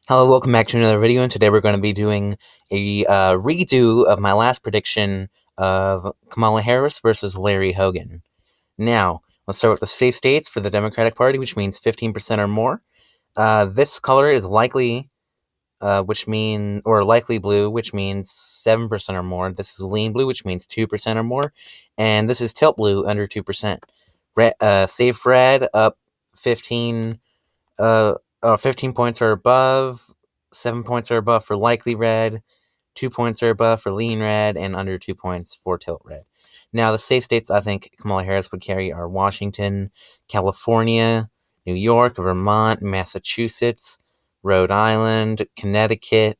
Hello, welcome back to another video, and today we're going to be doing a redo of my last prediction of Kamala Harris versus Larry Hogan. Now, let's start with the safe states for the Democratic Party, which means 15% or more. This color is likely, or likely blue, which means 7% or more. This is lean blue, which means 2% or more. And this is tilt blue, under 2%. Safe red, up 15 15 points or above, 7 points or above for likely red, 2 points or above for lean red, and under 2 points for tilt red. Now, the safe states I think Kamala Harris would carry are Washington, California, New York, Vermont, Massachusetts, Rhode Island, Connecticut,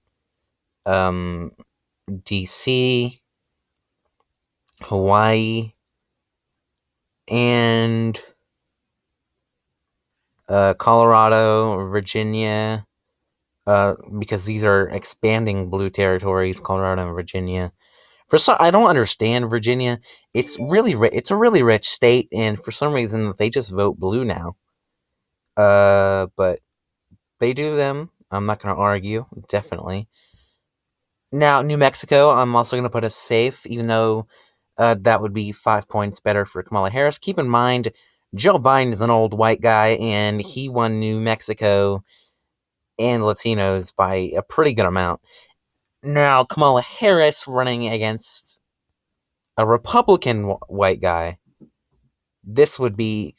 DC, Hawaii, and Colorado, Virginia, because these are expanding blue territories, Colorado and Virginia. I don't understand Virginia. It's a really rich state, and for some reason they just vote blue now. But they do them. I'm not going to argue. Definitely. Now, New Mexico, I'm also going to put as safe, even though that would be 5 points better for Kamala Harris. Keep in mind, Joe Biden is an old white guy, and he won New Mexico and Latinos by a pretty good amount. Now, Kamala Harris running against a Republican white guy, this would be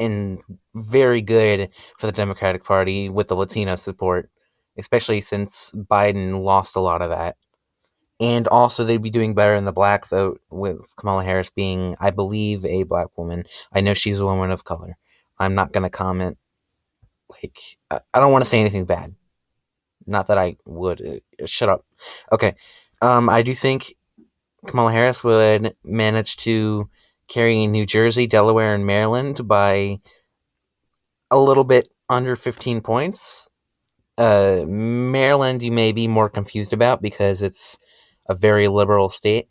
very good for the Democratic Party with the Latino support, especially since Biden lost a lot of that. And also, they'd be doing better in the black vote with Kamala Harris being, I believe, a black woman. I know she's a woman of color. I'm not going to comment. I don't want to say anything bad. Not that I would. Shut up. Okay. I do think Kamala Harris would manage to carry New Jersey, Delaware, and Maryland by a little bit under 15 points. Maryland, you may be more confused about because it's a very liberal state.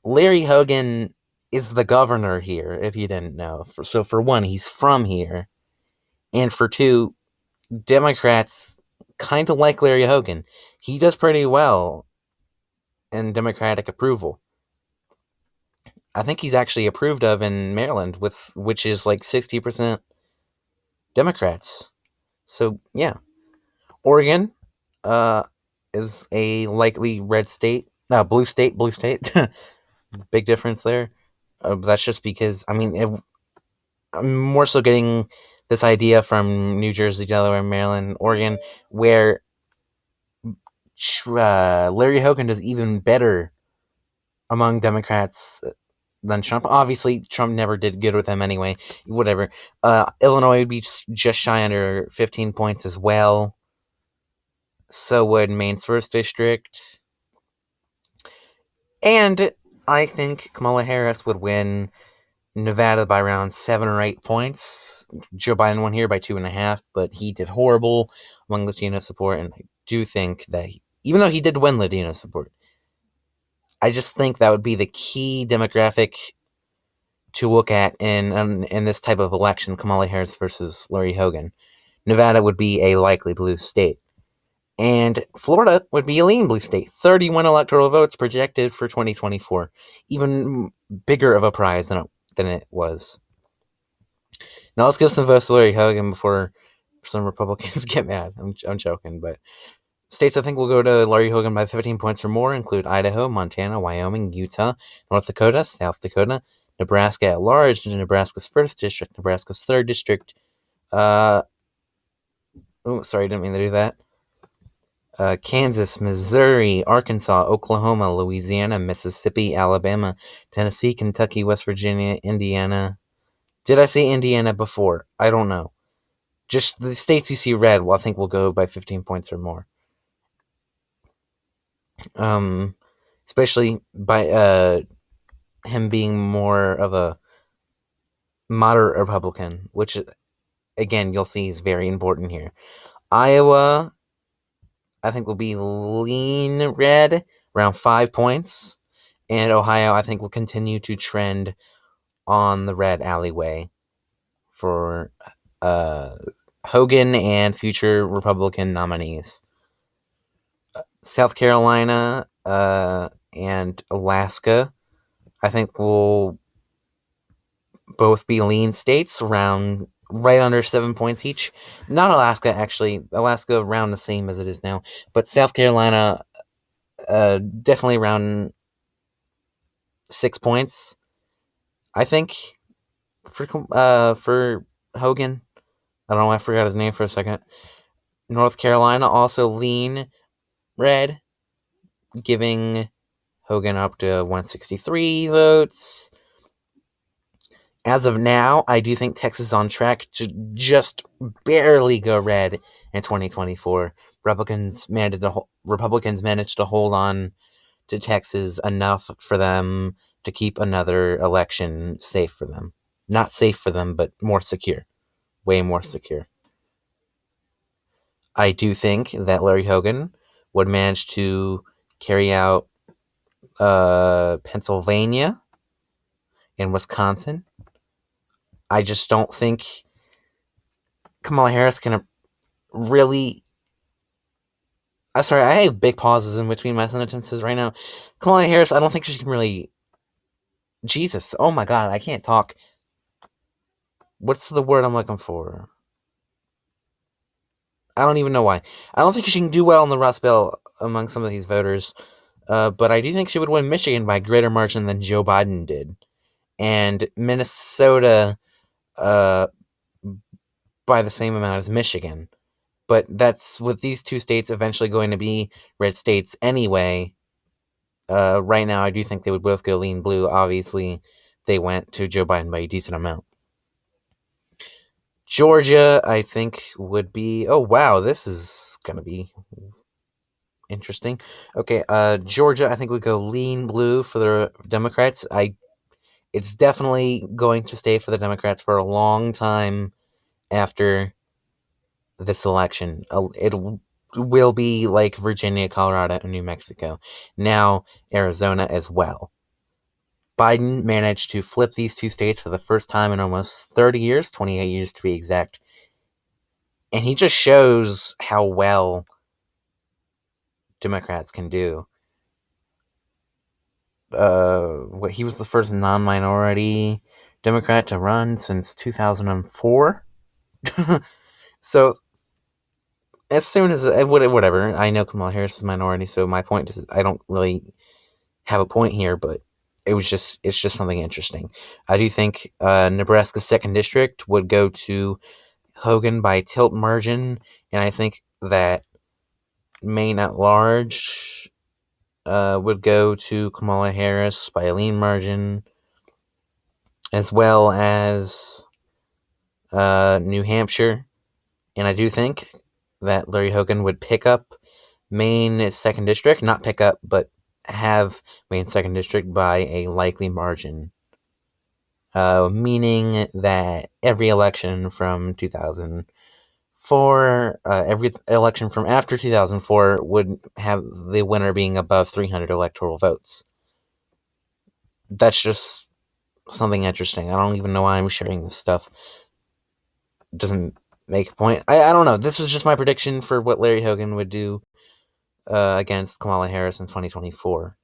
Larry Hogan is the governor here, if you didn't know. So, for one, he's from here. And for two, Democrats kind of like Larry Hogan. He does pretty well in Democratic approval. I think he's actually approved of in Maryland, which is like 60% Democrats. So yeah, Oregon, uh, is a likely red state. No, blue state, blue state. Big difference there. But that's just because I'm more so getting this idea from New Jersey, Delaware, Maryland, Oregon, where Larry Hogan does even better among Democrats than Trump. Obviously, Trump never did good with them anyway. Whatever. Illinois would be just shy under 15 points as well. So would Maine's first district. And I think Kamala Harris would win Nevada by around 7 or 8 points. Joe Biden won here by 2.5, but he did horrible among Latino support. And I do think that even though he did win Latino support, I just think that would be the key demographic to look at in this type of election, Kamala Harris versus Larry Hogan. Nevada would be a likely blue state. And Florida would be a lean blue state. 31 electoral votes projected for 2024. Even bigger of a prize than it was. Now let's give some votes to Larry Hogan before some Republicans get mad. I'm joking, but states I think will go to Larry Hogan by 15 points or more include Idaho, Montana, Wyoming, Utah, North Dakota, South Dakota, Nebraska at large, Nebraska's 1st district, Nebraska's 3rd district. Sorry, I didn't mean to do that. Kansas, Missouri, Arkansas, Oklahoma, Louisiana, Mississippi, Alabama, Tennessee, Kentucky, West Virginia, Indiana. Did I say Indiana before? I don't know. Just the states you see red, I think will go by 15 points or more. Especially by him being more of a moderate Republican, which, again, you'll see is very important here. Iowa, I think, will be lean red, around 5 points. And Ohio, I think, will continue to trend on the red alleyway for Hogan and future Republican nominees. South Carolina and Alaska, I think, will both be lean states, around right under 7 points each. Not Alaska, actually. Alaska around the same as it is now, but South Carolina definitely around 6 points. I think for Hogan. I don't know. I forgot his name for a second. North Carolina also lean red, giving Hogan up to 163 votes. As of now, I do think Texas is on track to just barely go red in 2024. Republicans managed to hold on to Texas enough for them to keep another election safe for them. Not safe for them, but more secure. Way more secure. I do think that Larry Hogan would manage to carry out Pennsylvania and Wisconsin. I just don't think Kamala Harris can really. Sorry, I have big pauses in between my sentences right now. Kamala Harris, I don't think she can really. Jesus, oh my god, I can't talk. What's the word I'm looking for? I don't even know why. I don't think she can do well in the Rust Belt among some of these voters, but I do think she would win Michigan by a greater margin than Joe Biden did. And Minnesota uh, by the same amount as Michigan. But that's with these two states eventually going to be red states anyway. Right now, I do think they would both go lean blue. Obviously, they went to Joe Biden by a decent amount. Georgia, I think, would be. Oh, wow, this is going to be interesting. Okay, Georgia, I think would go lean blue for the Democrats. It's definitely going to stay for the Democrats for a long time after this election. It will be like Virginia, Colorado, and New Mexico. Now, Arizona as well. Biden managed to flip these two states for the first time in almost 30 years, 28 years to be exact. And he just shows how well Democrats can do. He was the first non-minority Democrat to run since 2004. So as soon as whatever, I know Kamala Harris is a minority, so my point is I don't really have a point here, but it's just something interesting. I do think Nebraska's second district would go to Hogan by tilt margin, and I think that Maine at large would go to Kamala Harris by a lean margin, as well as New Hampshire. And I do think that Larry Hogan would pick up Maine's second district, not pick up, but have Maine's second district by a likely margin. Meaning that every election from 2004, every election from after 2004 would have the winner being above 300 electoral votes. That's just something interesting. I don't even know why I'm sharing this stuff. It doesn't make a point. I don't know. This was just my prediction for what Larry Hogan would do against Kamala Harris in 2024.